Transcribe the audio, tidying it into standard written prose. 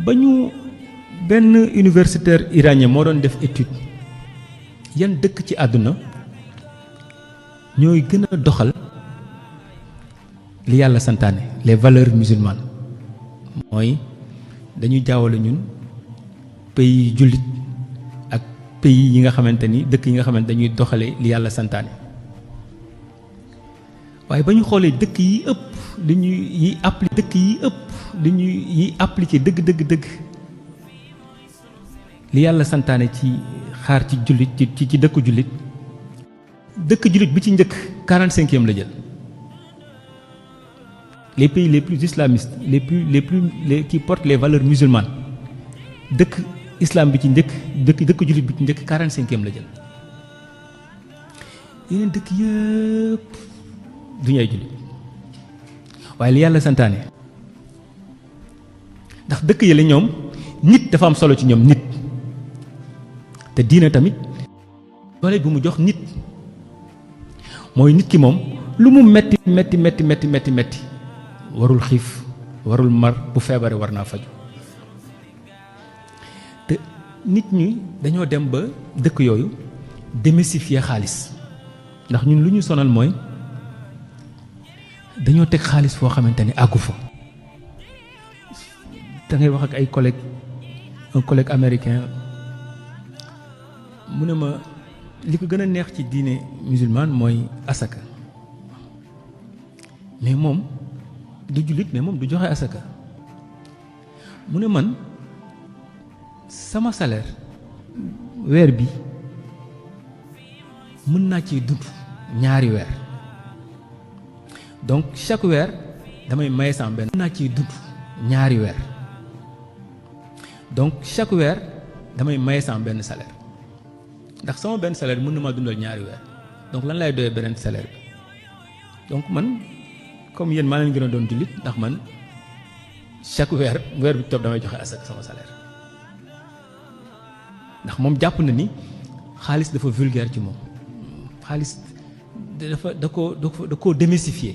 ba ñu benn universitaire iranien moo doon def étude yan dëkk ci àdduna ñooy gën a doxal li yàlla santaane les valeurs musulmanes mooy dañuy jaawale ñun pays jullit ak pays yi nga xamante ni dëkk yi nga xamante dañuy doxale li yàlla santaane waaye ba ñu xoolee dëkk yi ëpp li ñuy yi appliqué dëkk yi ëpp li ñuy yi appliqué dëgg li yàlla santaane ci xaar ci jullit ci dëkku jullit dëkk jullit bi ci njëkk 45e la jël les pays les plus islamistes les qui portent les valeurs musulmanes dëkk islam bi ci njëkk dëkk jullit bi ci njëkk 45e la jël yeneen dëkk yëpp duñu ay jullit waaye li yàlla santaane ndax dëkk yële ñoom nit dafa am solo ci ñoom nit te diina tamit doole bi mu jox nit mooy nit ki moom lu mu metti warul xiif warul mar bu feebaree war naa faju te nit ñi dañoo dem ba dëkk yooyu démystifier xaalis ndax ñun lu ñu sonal mooy dañoo teg xaalis foo xamante ni àggu fa da ngay wax ak ay un collègue américain mu ne ma li ko gën a neex ci diine musulman mooy asaka mais moom du jullit mais moom du joxe asaka mu ne man sama salaire weer bi mën naa ci dund ñaari weer donc chaque weer damay maye sama benn mën naa ciy dund ñaari weer donc chaque weer damay maye sama benn salaire ndax sama benn salaire mën na maa dundal ñaari weer donc lan lay doyee beneen salaire bi donc man comme yéen maa leen gën a doon jullit ndax man chaque weer bi topp damay joxe asaka sama salaire ndax moom jàpp na ni xaalis dafa vulgaire ci moom xaalis da koo démystifier